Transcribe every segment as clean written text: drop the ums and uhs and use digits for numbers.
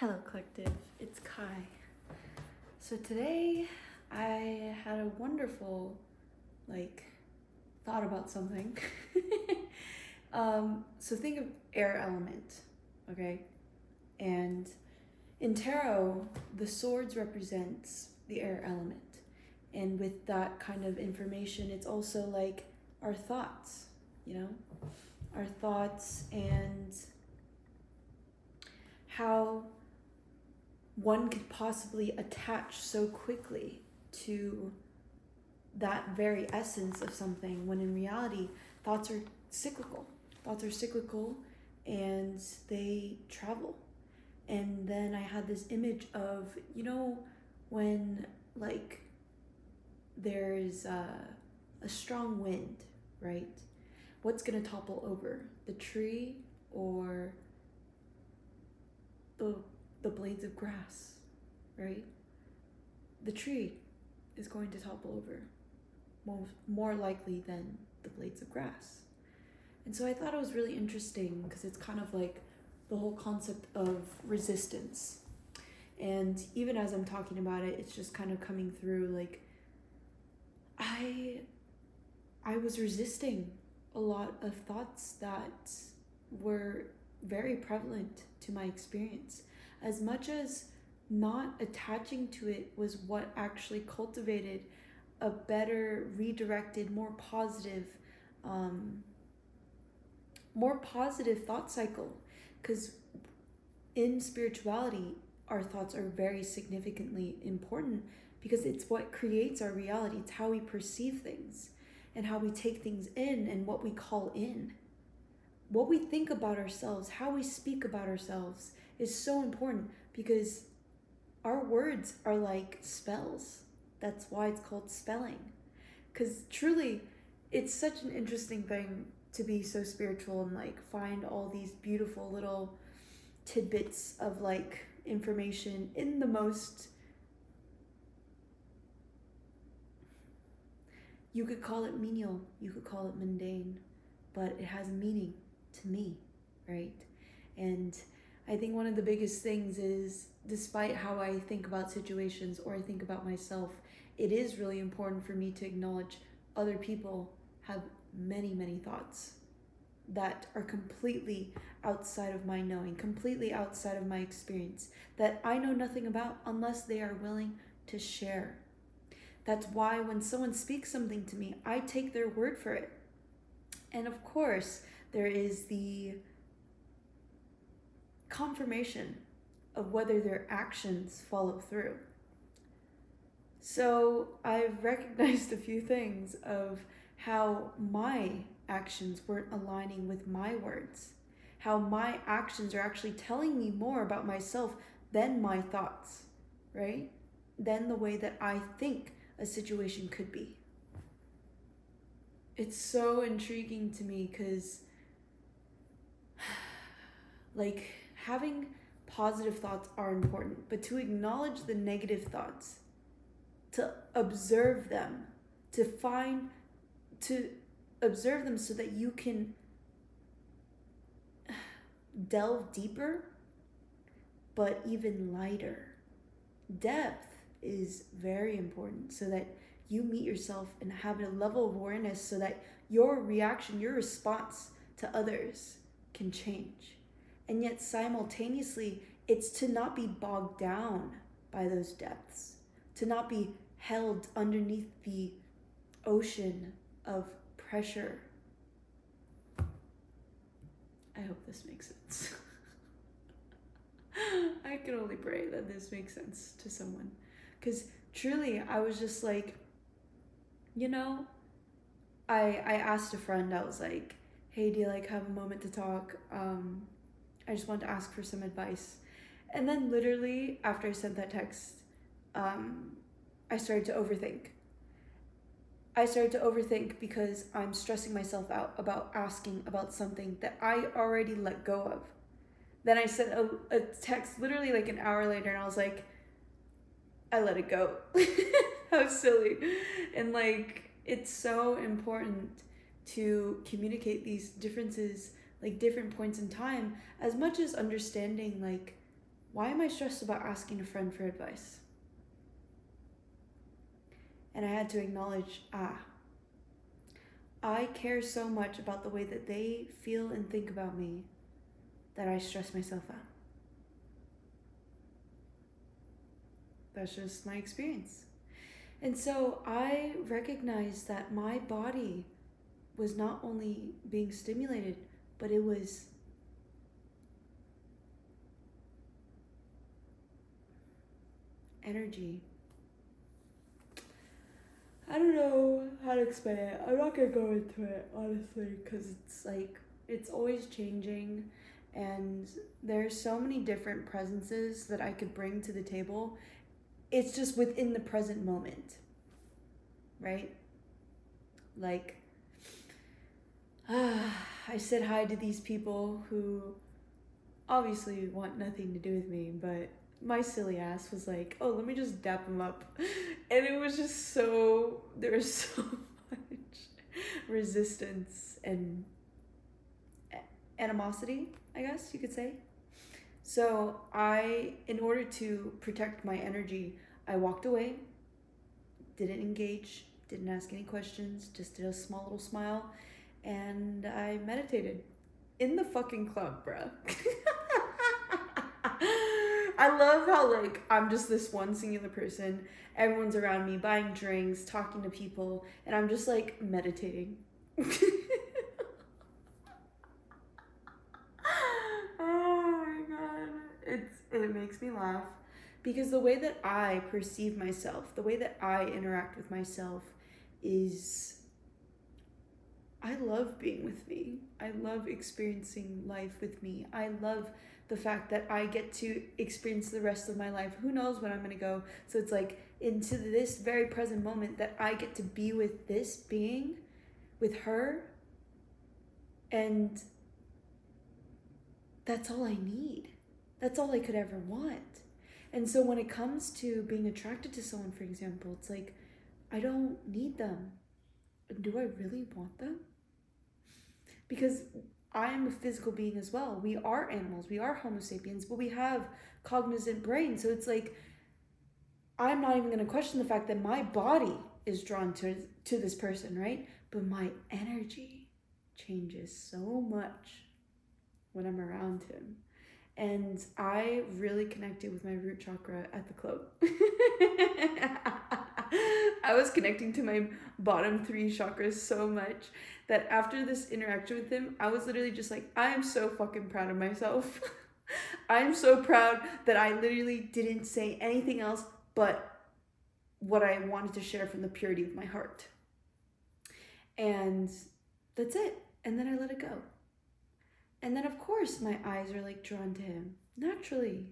Hello, Collective. It's Kai. So today I had a wonderful, thought about something. So think of air element, okay? And in tarot, the swords represents the air element. And with that kind of information, it's also like our thoughts, our thoughts and how one could possibly attach so quickly to that very essence of something when in reality thoughts are cyclical. Thoughts are cyclical and they travel. And then I had this image of, when there's a strong wind, right? What's gonna topple over? The tree or the blades of grass, right? The tree is going to topple over more likely than the blades of grass. And so I thought it was really interesting because it's kind of like the whole concept of resistance. And even as I'm talking about it, it's just kind of coming through like I was resisting a lot of thoughts that were very prevalent to my experience. As much as not attaching to it was what actually cultivated a better, redirected, more positive thought cycle. Because in spirituality, our thoughts are very significantly important because it's what creates our reality. It's how we perceive things and how we take things in and what we call in. What we think about ourselves, how we speak about ourselves is so important because our words are like spells. That's why it's called spelling. Because truly, it's such an interesting thing to be so spiritual and find all these beautiful little tidbits of information in the most, you could call it menial, you could call it mundane, but it has meaning to me, right? And I think one of the biggest things is, despite how I think about situations or I think about myself, it is really important for me to acknowledge other people have many, many thoughts that are completely outside of my knowing, completely outside of my experience, that I know nothing about unless they are willing to share. That's why when someone speaks something to me, I take their word for it. And of course, there is the confirmation of whether their actions follow through. So I've recognized a few things of how my actions weren't aligning with my words, how my actions are actually telling me more about myself than my thoughts, right? Than the way that I think a situation could be. It's so intriguing to me because having positive thoughts are important, but to acknowledge the negative thoughts, to observe them, to observe them so that you can delve deeper, but even lighter. Depth is very important so that you meet yourself and have a level of awareness so that your reaction, your response to others can change. And yet simultaneously, it's to not be bogged down by those depths, to not be held underneath the ocean of pressure. I hope this makes sense. I can only pray that this makes sense to someone. Because truly, I was just like, I asked a friend, I was like, hey, do you have a moment to talk? I just wanted to ask for some advice. And then literally after I sent that text, I started to overthink. Because I'm stressing myself out about asking about something that I already let go of. Then I sent a text literally an hour later and I was like, I let it go. How silly. And it's so important to communicate these differences, different points in time, as much as understanding why am I stressed about asking a friend for advice? And I had to acknowledge, I care so much about the way that they feel and think about me that I stress myself out. That's just my experience. And so I recognized that my body was not only being stimulated, but it was energy. I don't know how to explain it. I'm not gonna go into it, honestly, because it's like, it's always changing, and there's so many different presences that I could bring to the table. It's just within the present moment, right? Like, I said hi to these people who obviously want nothing to do with me, but my silly ass was like, oh, let me just dap them up. And it was just so, there was so much resistance and animosity, I guess you could say. So in order to protect my energy, I walked away, didn't engage, didn't ask any questions, just did a small little smile, and I meditated in the fucking club, bruh. I love how, like, I'm just this one singular person, everyone's around me buying drinks, talking to people, and I'm just like meditating. Oh my god. It makes me laugh because the way that I perceive myself, the way that I interact with myself is, I love being with me. I love experiencing life with me. I love the fact that I get to experience the rest of my life. Who knows when I'm going to go? So it's like into this very present moment that I get to be with this being, with her. And that's all I need. That's all I could ever want. And so when it comes to being attracted to someone, for example, it's like, I don't need them. Do I really want them? Because I am a physical being as well. We are animals, we are Homo sapiens, but we have cognizant brains. So it's like, I'm not even going to question the fact that my body is drawn to this person, right? But my energy changes so much when I'm around him. And I really connected with my root chakra at the club. I was connecting to my bottom 3 chakras so much that after this interaction with him, I was literally just like, I am so fucking proud of myself. I'm so proud that I literally didn't say anything else but what I wanted to share from the purity of my heart. And that's it. And then I let it go. And then, of course, my eyes are like drawn to him. Naturally.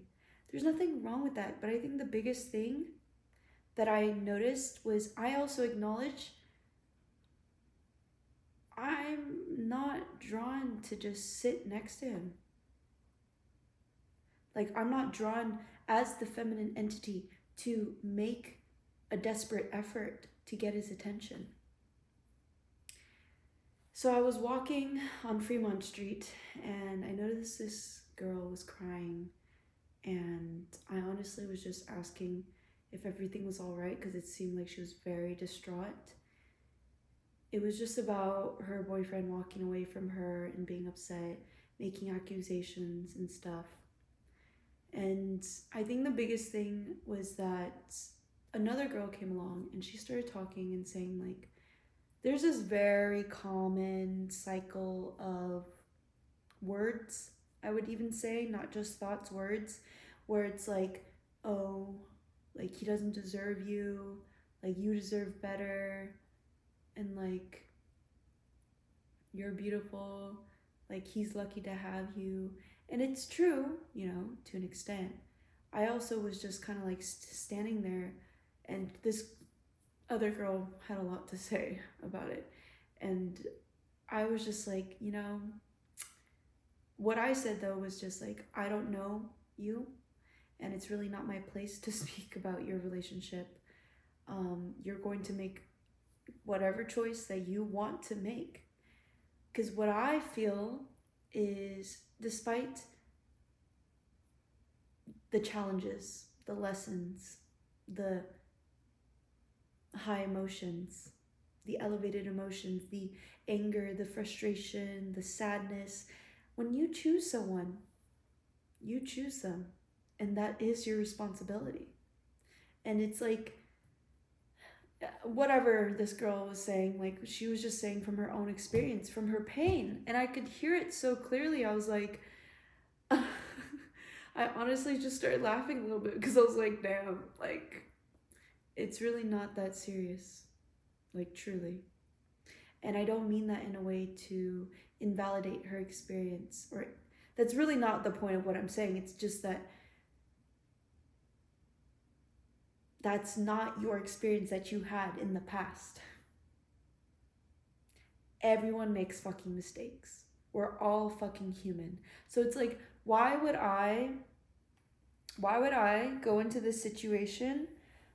There's nothing wrong with that. But I think the biggest thing that I noticed was I also acknowledge I'm not drawn to just sit next to him. Like, I'm not drawn as the feminine entity to make a desperate effort to get his attention. So I was walking on Fremont Street and I noticed this girl was crying, and I honestly was just asking if everything was all right because it seemed like she was very distraught. It was just about her boyfriend walking away from her and being upset, making accusations and stuff. And I think the biggest thing was that another girl came along and she started talking and saying, like, there's this very common cycle of words, I would even say, not just thoughts, words, where it's like, oh, like, he doesn't deserve you, like, you deserve better, and like, you're beautiful, like, he's lucky to have you. And it's true, you know, to an extent. I also was just kind of like standing there, and this other girl had a lot to say about it. And I was just like, you know, what I said though was just like, I don't know you, and it's really not my place to speak about your relationship. You're going to make whatever choice that you want to make. Because what I feel is, despite the challenges, the lessons, the high emotions, the elevated emotions, the anger, the frustration, the sadness. When you choose someone, you choose them, and that is your responsibility. And it's like, whatever this girl was saying, like, she was just saying from her own experience, from her pain, and I could hear it so clearly. I was like, I honestly just started laughing a little bit because I was like, damn, like, it's really not that serious, like, truly. And I don't mean that in a way to invalidate her experience, or that's really not the point of what I'm saying. It's just that that's not your experience that you had in the past. Everyone makes fucking mistakes. We're all fucking human. So it's like, why would I go into this situation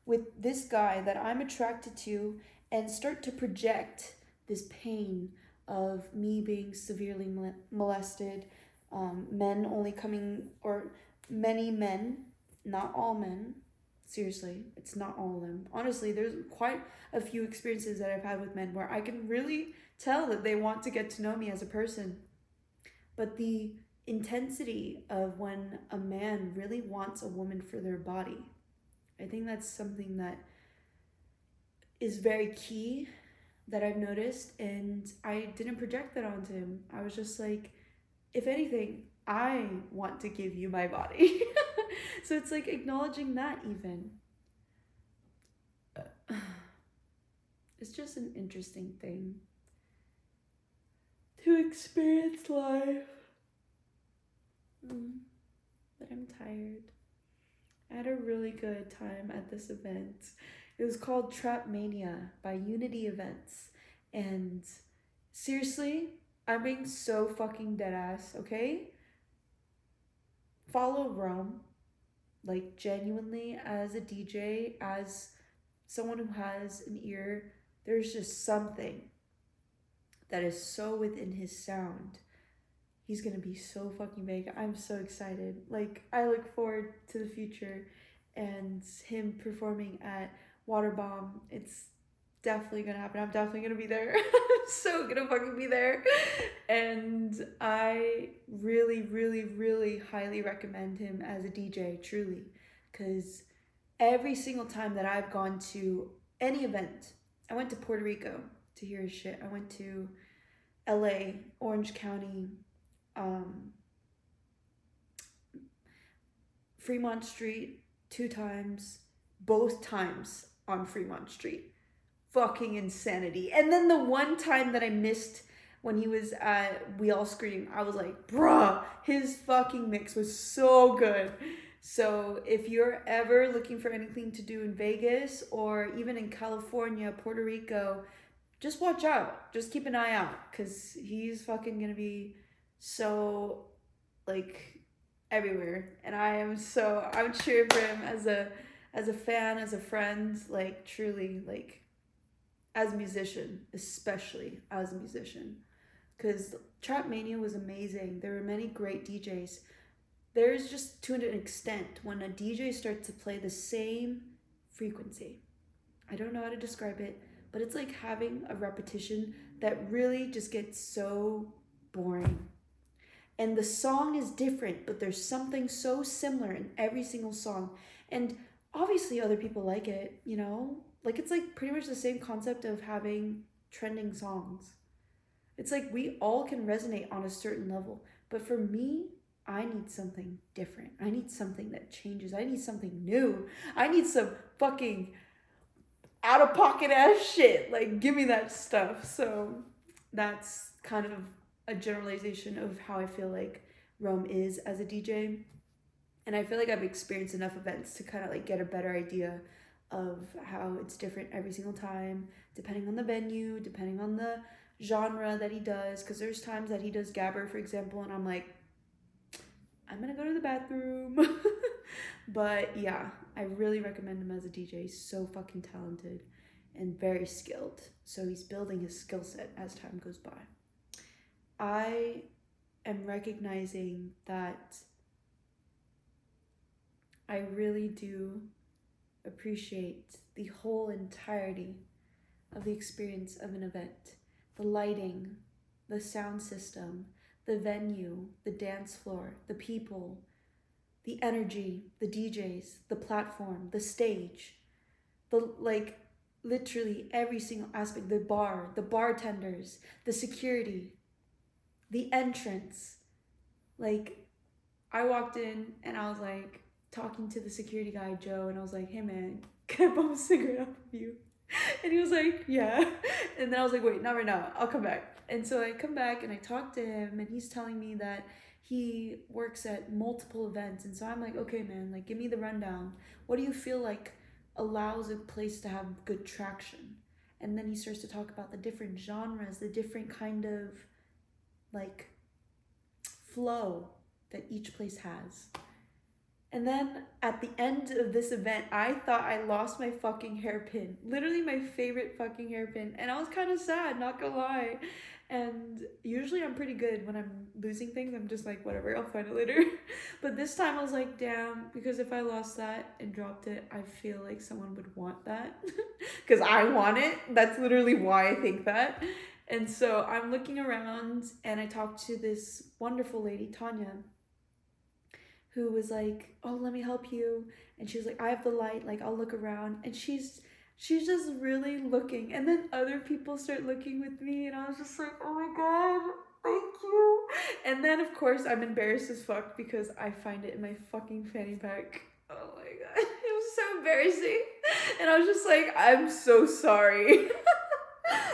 with this guy that I'm attracted to and start to project this pain of me being severely molested, men only coming, or many men, not all men. Seriously, it's not all of them. Honestly, there's quite a few experiences that I've had with men where I can really tell that they want to get to know me as a person. But the intensity of when a man really wants a woman for their body, I think that's something that is very key that I've noticed, and I didn't project that onto him. I was just like, if anything, I want to give you my body. So it's like acknowledging that even. It's just an interesting thing to experience life. But I'm tired. I had a really good time at this event. It was called Trap Mania by Unity Events. And seriously, I'm being so fucking dead ass, okay? Follow Rome. Like, genuinely, as a DJ, as someone who has an ear, there's just something that is so within his sound. He's gonna be so fucking big. I'm so excited. Like, I look forward to the future and him performing at Waterbomb. It's definitely gonna happen. I'm definitely gonna be there. I'm so gonna fucking be there. And I really, really, really highly recommend him as a DJ, truly. Because every single time that I've gone to any event, I went to Puerto Rico to hear his shit. I went to LA, Orange County, Fremont Street 2 times, both times on Fremont Street. Fucking insanity. And then the one time that I missed when he was at We All Scream, I was like, bruh, his fucking mix was so good. So if you're ever looking for anything to do in Vegas or even in California, Puerto Rico, just watch out. Just keep an eye out, because he's fucking gonna be so, like, everywhere. And I'm cheering for him as a fan, as a friend, like, truly, like, as a musician, especially as a musician. Because Trap Mania was amazing. There were many great DJs. There's just, to an extent, when a DJ starts to play the same frequency. I don't know how to describe it, but it's like having a repetition that really just gets so boring. And the song is different, but there's something so similar in every single song. And obviously other people like it, you know? Like, it's like pretty much the same concept of having trending songs. It's like we all can resonate on a certain level. But for me, I need something different. I need something that changes. I need something new. I need some fucking out of pocket ass shit. Like, give me that stuff. So that's kind of a generalization of how I feel like Rome is as a DJ. And I feel like I've experienced enough events to kind of like get a better idea of how it's different every single time, depending on the venue, depending on the genre that he does. Because there's times that he does Gabber, for example, and I'm like, I'm gonna go to the bathroom. But yeah, I really recommend him as a DJ. He's so fucking talented and very skilled. So he's building his skill set as time goes by. I am recognizing that I really do appreciate the whole entirety of the experience of an event. The lighting, the sound system, the venue, the dance floor, the people, the energy, the DJs, the platform, the stage, the like literally every single aspect, the bar, the bartenders, the security, the entrance. Like I walked in and I was like talking to the security guy, Joe, and I was like, hey man, can I bum a cigarette off of you? And he was like, yeah. And then I was like, wait, not right now. I'll come back. And so I come back and I talk to him, and he's telling me that he works at multiple events. And so I'm like, okay, man, like, give me the rundown. What do you feel like allows a place to have good traction? And then he starts to talk about the different genres, the different kind of like flow that each place has. And then at the end of this event, I thought I lost my fucking hairpin. Literally my favorite fucking hairpin. And I was kind of sad, not gonna lie. And usually I'm pretty good when I'm losing things. I'm just like, whatever, I'll find it later. But this time I was like, damn, because if I lost that and dropped it, I feel like someone would want that. Because I want it. That's literally why I think that. And so I'm looking around and I talked to this wonderful lady, Tanya, who was like, oh, let me help you. And she was like, I have the light, like I'll look around. And she's just really looking. And then other people start looking with me, and I was just like, oh my god, thank you. And then of course I'm embarrassed as fuck because I find it in my fucking fanny pack. Oh my god. It was so embarrassing. And I was just like, I'm so sorry.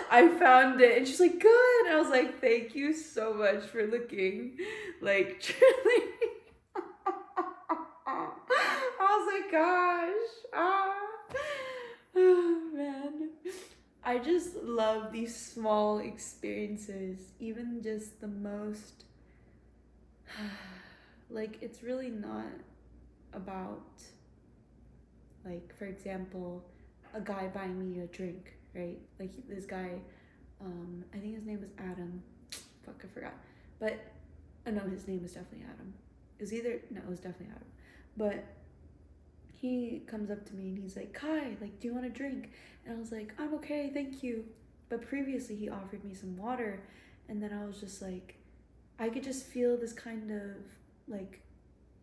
I found it. And she's like, good. And I was like, thank you so much for looking. Like, truly. I was like, gosh, oh man. I just love these small experiences, even just the most, like, it's really not about, like, for example, a guy buying me a drink, right? Like, this guy, I think his name was Adam. Fuck, I forgot. But, no, his name was definitely Adam. It was definitely Adam. But he comes up to me and he's like, Kai, like, do you want a drink? And I was like, I'm okay, thank you. But previously he offered me some water, and then I was just like, I could just feel this kind of like,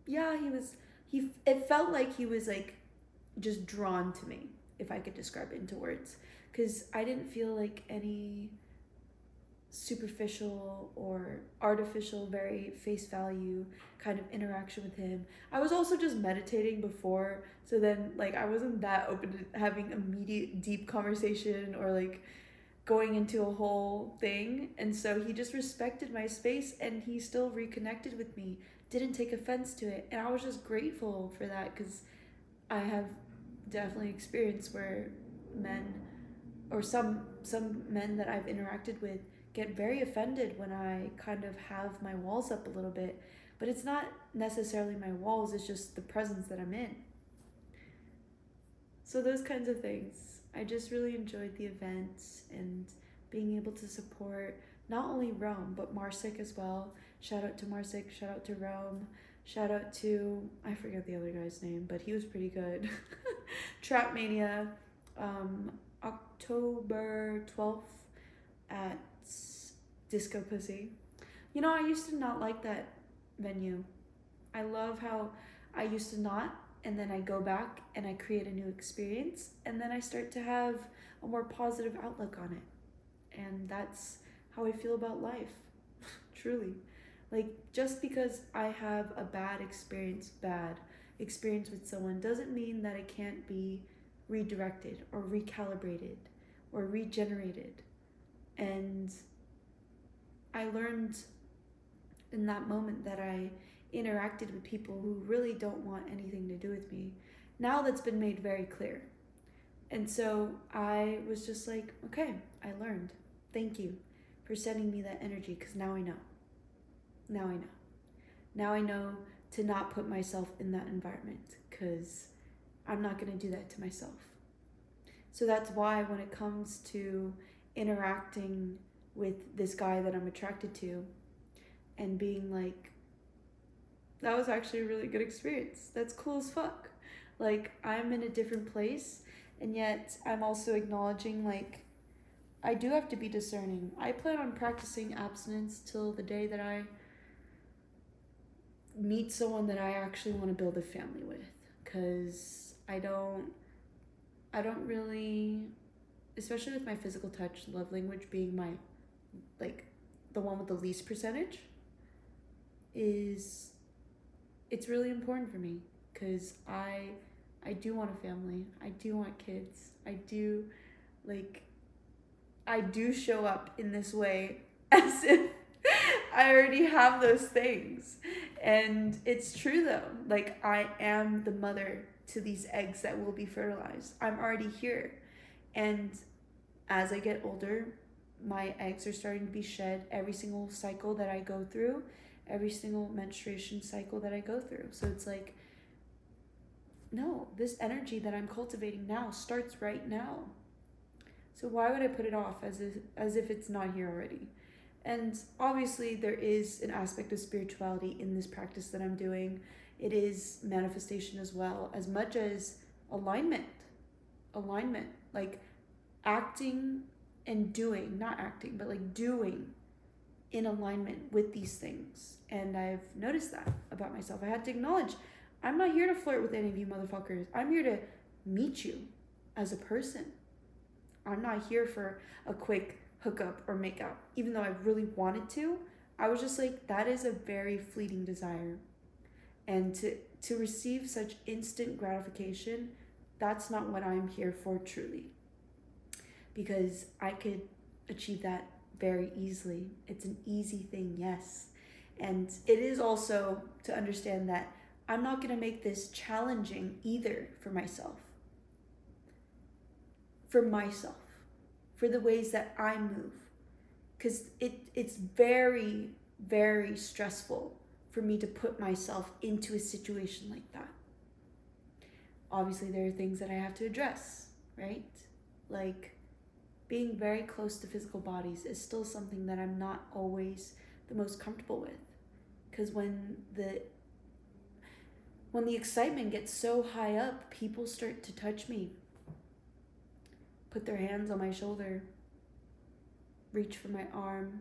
yeah, it felt like he was like just drawn to me, if I could describe it into words. Because I didn't feel like any superficial or artificial, very face value kind of interaction with him. I was also just meditating before, so then like I wasn't that open to having immediate deep conversation or like going into a whole thing. And so he just respected my space, and he still reconnected with me, didn't take offense to it. And I was just grateful for that, because I have definitely experienced where men, or some men that I've interacted with, get very offended when I kind of have my walls up a little bit. But it's not necessarily my walls, it's just the presence that I'm in. So those kinds of things. I just really enjoyed the events and being able to support not only Rome, but Marsic as well. Shout out to Marsic, shout out to Rome, shout out to, I forget the other guy's name, but he was pretty good. Trap Mania, October 12th at Disco Pussy. You know, I used to not like that venue. I love how I used to not, and then I go back and I create a new experience, and then I start to have a more positive outlook on it. And that's how I feel about life. Truly. Like, just because I have a bad experience with someone doesn't mean that it can't be redirected or recalibrated or regenerated. And I learned in that moment that I interacted with people who really don't want anything to do with me. Now that's been made very clear. And so I was just like, okay, I learned. Thank you for sending me that energy, because now I know. Now I know. Now I know to not put myself in that environment, because I'm not going to do that to myself. So that's why when it comes to interacting with this guy that I'm attracted to and being like, That was actually a really good experience. That's cool as fuck. Like, I'm in a different place, and yet I'm also acknowledging, like, I do have to be discerning. I plan on practicing abstinence till the day that I meet someone that I actually want to build a family with. Because I don't really, especially with my physical touch, love language being my, like, the one with the least percentage, is, it's really important for me. Because I do want a family. I do want kids. Like, I do show up in this way as if I already have those things. And it's true though. Like, I am the mother to these eggs that will be fertilized. I'm already here. And as I get older, my eggs are starting to be shed every single cycle that I go through, every single menstruation cycle that I go through. So it's like, no, this energy that I'm cultivating now starts right now. So why would I put it off as if it's not here already? And obviously there is an aspect of spirituality in this practice that I'm doing. It is manifestation as well, as much as alignment. Like acting and doing, not acting, but like doing in alignment with these things. And I've noticed that about myself. I had to acknowledge, I'm not here to flirt with any of you motherfuckers. I'm here to meet you as a person. I'm not here for a quick hookup or makeup. Even though I really wanted to, I was just like, that is a very fleeting desire. And to receive such instant gratification, that's not what I'm here for truly. Because I could achieve that very easily. It's an easy thing, yes. And it is also to understand that I'm not going to make this challenging either for myself. For the ways that I move. Because it's very, very stressful for me to put myself into a situation like that. Obviously, there are things that I have to address, right? Like, being very close to physical bodies is still something that I'm not always the most comfortable with. Because when the excitement gets so high up, people start to touch me, put their hands on my shoulder, reach for my arm.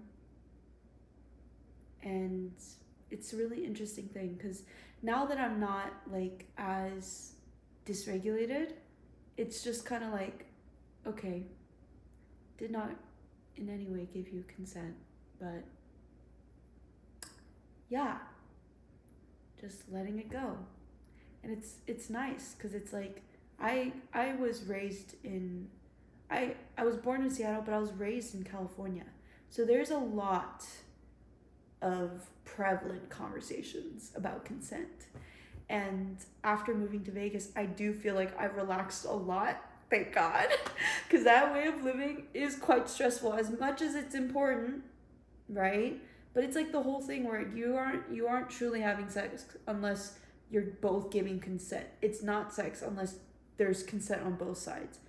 And it's a really interesting thing, because now that I'm not like as dysregulated, it's just kind of like, okay, did not in any way give you consent, but yeah, just letting it go. And it's nice, because it's like, I was raised in, I was born in Seattle, but I was raised in California. So there's a lot of prevalent conversations about consent. And after moving to Vegas, I do feel like I've relaxed a lot, thank God, because that way of living is quite stressful, as much as it's important, right? But it's like the whole thing where you aren't truly having sex unless you're both giving consent. It's not sex unless there's consent on both sides,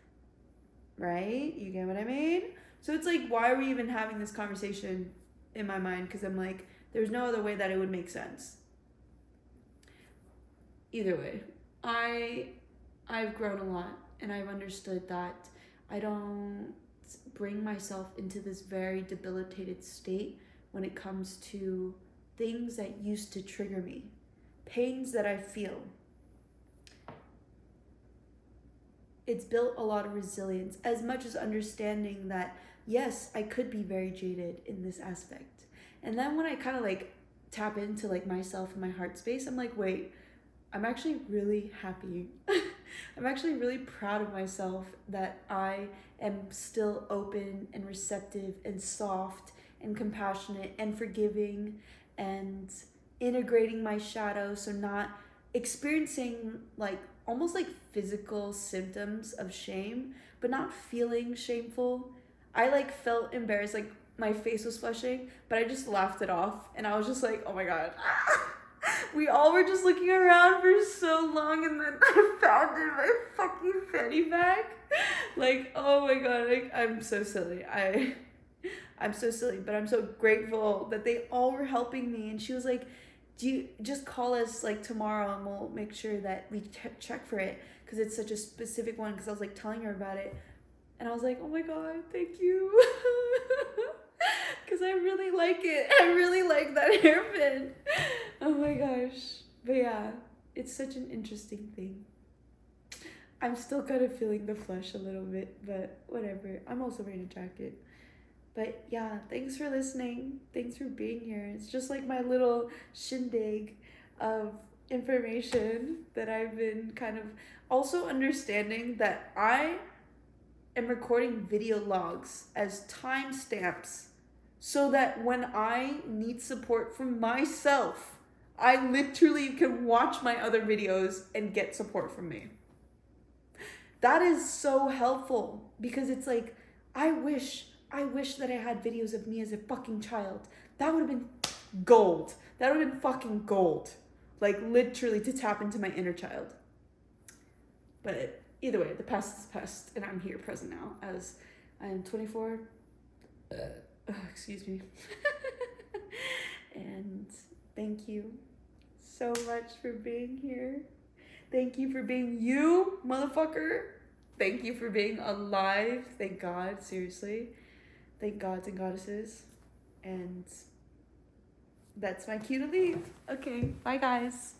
right? You get what I mean? So it's like, why are we even having this conversation in my mind? Because I'm like, there's no other way that it would make sense. Either way, I've grown a lot, and I've understood that I don't bring myself into this very debilitated state when it comes to things that used to trigger me, pains that I feel. It's built a lot of resilience, as much as understanding that, yes, I could be very jaded in this aspect. And then when I kind of like tap into like myself and my heart space, I'm like, wait, I'm actually really happy. I'm actually really proud of myself that I am still open and receptive and soft and compassionate and forgiving and integrating my shadow, so not experiencing like almost like physical symptoms of shame, but not feeling shameful. I like felt embarrassed, like my face was flushing, but I just laughed it off, and I was just like, oh my god. We all were just looking around for so long, and then I found it in my fucking fanny bag. Like, oh my god, like, I'm so silly. I'm so silly, but I'm so grateful that they all were helping me. And she was like, do you just call us like tomorrow and we'll make sure that we check for it, because it's such a specific one, because I was like telling her about it and I was like, oh my god, thank you. Because I really like it. I really like that hairpin. Oh my gosh. But yeah, it's such an interesting thing. I'm still kind of feeling the flush a little bit, but whatever. I'm also wearing a jacket. But yeah, thanks for listening. Thanks for being here. It's just like my little shindig of information that I've been kind of also understanding that I am recording video logs as timestamps so that when I need support from myself, I literally can watch my other videos and get support from me. That is so helpful, because it's like, I wish that I had videos of me as a fucking child. That would have been gold. That would have been fucking gold. Like, literally to tap into my inner child. But either way, the past is past, and I'm here present now as I am 24. Excuse me. And thank you so much for being here. Thank you for being you, motherfucker. Thank you for being alive. Thank God, seriously. Thank gods and goddesses. And that's my cue to leave. Okay, bye guys.